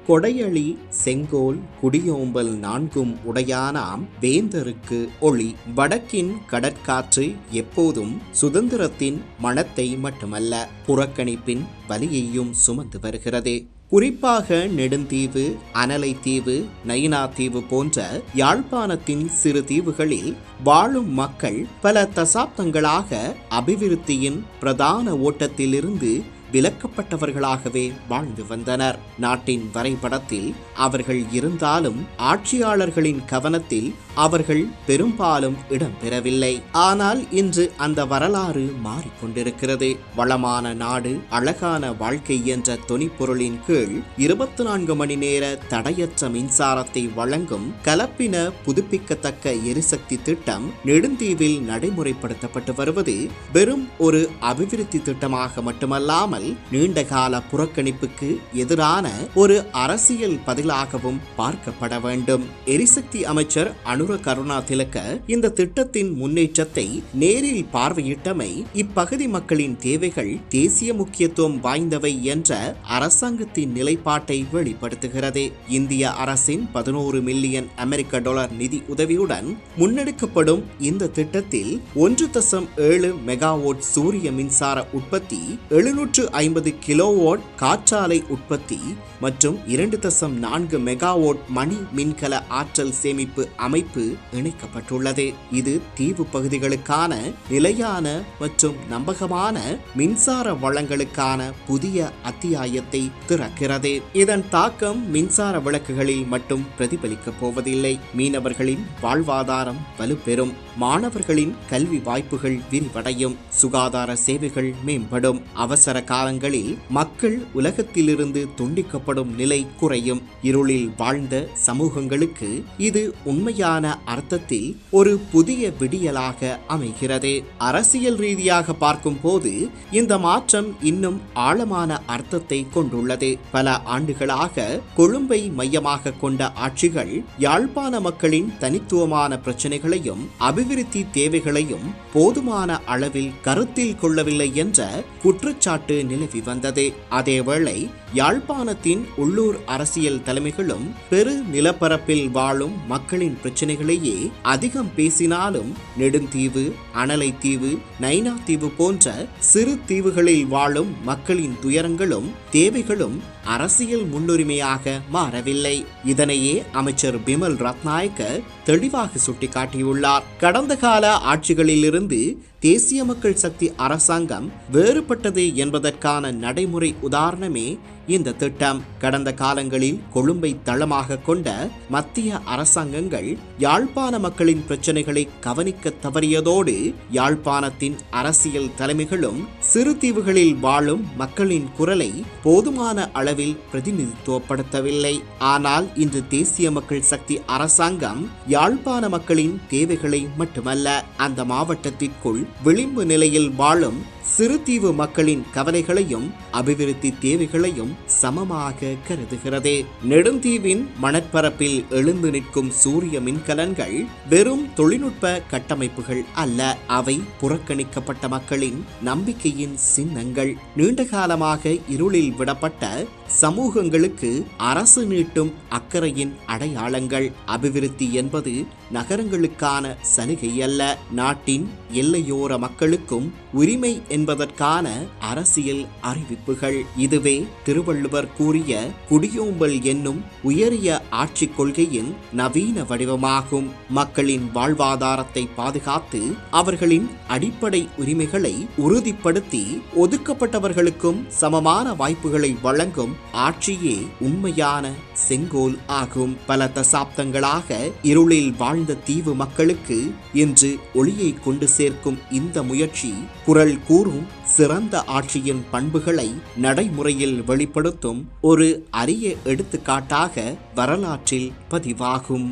கொடையளி செங்கோல் குடியோம்பல் நான்கும் உடையானாம் வேந்தருக்கு ஒளி. வடக்கின் கடற்காற்று எப்போதும் சுதந்திரத்தின் மனத்தை மட்டுமல்ல, புறக்கணிப்பின் வலியையும் சுமந்து வருகிறது. குறிப்பாக நெடுந்தீவு, அனலைத்தீவு, நயினாதீவு போன்ற யாழ்ப்பாணத்தின் சிறு தீவுகளில் வாழும் மக்கள் பல தசாப்தங்களாக அபிவிருத்தியின் பிரதான ஓட்டத்திலிருந்து விலக்கப்பட்டவர்களாகவே வாழ்ந்து வந்தனர். நாட்டின் வரைபடத்தில் அவர்கள் இருந்தாலும் ஆட்சியாளர்களின் கவனத்தில் அவர்கள் பெரும்பாலும் இடம்பெறவில்லை. ஆனால் இன்று அந்த வரலாறு மாறிக்கொண்டிருக்கிறது. வளமான நாடு, அழகான வாழ்க்கை என்ற தொனிப்பொருளின் கீழ் 24 மணி நேர தடையற்ற மின்சாரத்தை வழங்கும் கலப்பின புதுப்பிக்கத்தக்க எரிசக்தி திட்டம் நெடுந்தீவில் நடைமுறைப்படுத்தப்பட்டு வருவது வெறும் ஒரு அபிவிருத்தி திட்டமாக மட்டுமல்லாமல் நீண்டகால புறக்கணிப்புக்கு எதிரான ஒரு அரசியல் பதிலாகவும் பார்க்கப்பட வேண்டும். எரிசக்தி அமைச்சர் அனுர கருணாதிலக்க இந்த திட்டத்தின் முன்னேற்றத்தை நேரில் பார்வையிட்டமை இப்பகுதி மக்களின் தேவைகள் தேசிய முக்கியத்துவம் வாய்ந்தவை என்ற அரசாங்கத்தின் நிலைப்பாட்டை வெளிப்படுத்துகிறது. இந்திய அரசின் 11 மில்லியன் அமெரிக்க டாலர் நிதி உதவியுடன் முன்னெடுக்கப்படும் இந்த திட்டத்தில் 1.7 மெகாவாட் சூரிய மின்சார உற்பத்தி, 750 கிலோவாட் காற்றாலை உற்பத்தி மற்றும் 2.4 மெகாவாட் மணி மின்கல ஆற்றல் சேமிப்பு அமைப்பு இணைக்கப்பட்டுள்ளது. இது தீவு பகுதிகளுக்கான நிலையான மற்றும் நம்பகமான மின்சார வளங்களுக்கான புதிய அத்தியாயத்தை திறக்கிறது. இதன் தாக்கம் மின்சார விளக்குகளில் மட்டும் பிரதிபலிக்கப் போவதில்லை. மீனவர்களின் வாழ்வாதாரம் வலுப்பெறும், மாணவர்களின் கல்வி வாய்ப்புகள் விரிவடையும், சுகாதார சேவைகள் மேம்படும், அவசர காலங்களில் மக்கள் உலகத்திலிருந்து துண்டிக்கப்படும் நிலை குறையும். இருளில் வாழ்ந்த சமூகங்களுக்கு இது உண்மையான அர்த்தத்தில் ஒரு புதிய விடியலாக அமைகிறது. அரசியல் ரீதியாக பார்க்கும் போது இந்த மாற்றம் இன்னும் ஆழமான அர்த்தத்தை கொண்டுள்ளது. பல ஆண்டுகளாக கொழும்பை மையமாக கொண்ட ஆட்சிகள் யாழ்ப்பாண மக்களின் தனித்துவமான பிரச்சனைகளையும் அபிவிருத்தி தேவைகளையும் போதுமான அளவில் கருத்தில் கொள்ளவில்லை என்ற குற்றச்சாட்டு நிலவி வந்தது. அதேவேளை யாழ்ப்பாணத்தின் உள்ளூர் அரசியல் தலைமைகளும் பெரு நிலப்பரப்பில் வாழும் மக்களின் பிரச்சனைகளையே அதிகம் பேசினாலும் நெடுந்தீவு, அனலைத்தீவு, நயினாதீவு போன்ற சிறு தீவுகளில் வாழும் மக்களின் துயரங்களும் தேவைகளும் அரசியல் முன்னுரிமையாக மாறவில்லை. இதனையே அமைச்சர் பிமல் ரத்நாயக்க தெளிவாக சுட்டிக்காட்டியுள்ளார். கடந்த கால ஆட்சிகளிலிருந்து தேசிய மக்கள் சக்தி அரசாங்கம் வேறுபட்டது என்பதற்கான நடைமுறை உதாரணமே இந்த திட்டம். கடந்த காலங்களில் கொழும்பை தளமாக கொண்ட மத்திய அரசாங்கங்கள் யாழ்ப்பாண மக்களின் பிரச்சனைகளை கவனிக்க தவறியதோடு யாழ்ப்பாணத்தின் அரசியல் தலைமைகளும் சிறு தீவுகளில் வாழும் மக்களின் குரலை போதுமான அளவில் பிரதிநிதித்துவப்படுத்தவில்லை. ஆனால் இன்று தேசிய மக்கள் சக்தி அரசாங்கம் யாழ்ப்பாண மக்களின் தேவைகளை மட்டுமல்ல, அந்த மாவட்டத்திற்குள் விளிம்பு நிலையில் வாழும் சிறுதீவு மக்களின் கவலைகளையும் அபிவிருத்தி தேவைகளையும் சமமாக கருதுகிறது. நெடுந்தீவின் மணற்பரப்பில் எழுந்து நிற்கும் சூரிய மின்கலன்கள் வெறும் தொழில்நுட்ப கட்டமைப்புகள் அல்ல, அவை புறக்கணிக்கப்பட்ட மக்களின் நம்பிக்கையின் சின்னங்கள். நீண்டகாலமாக இருளில் விடப்பட்ட சமூகங்களுக்கு அரசு நீட்டும் அக்கறையின் அடையாளங்கள். அபிவிருத்தி என்பது நகரங்களுக்கான சலுகை அல்ல, நாட்டின் எல்லையோர மக்களுக்கும் உரிமை என்பதற்கான அரசியல் அறிவிப்புகள். இதுவே திருவள்ளுவர் கூறிய குடியோம்பல் என்னும் உயரிய ஆட்சி கொள்கையின் நவீன வடிவமாகும். மக்களின் வாழ்வாதாரத்தை பாதுகாத்து அவர்களின் அடிப்படை உரிமைகளை உறுதிப்படுத்தி ஒதுக்கப்பட்டவர்களுக்கும் சமமான வாய்ப்புகளை வழங்கும் ஆட்சியே உண்மையான செங்கோல் ஆகும். பல தசாப்தங்களாக இருளில் வாழ்ந்த தீவு மக்களுக்கு இன்று ஒளியை கொண்டு சேர்க்கும் இந்த முயற்சி குரல் கூறும் சிறந்த ஆட்சியின் பண்புகளை நடைமுறையில் வெளிப்படுத்தும் ஒரு அரிய எடுத்துக்காட்டாக வரலாற்றில் பதிவாகும்.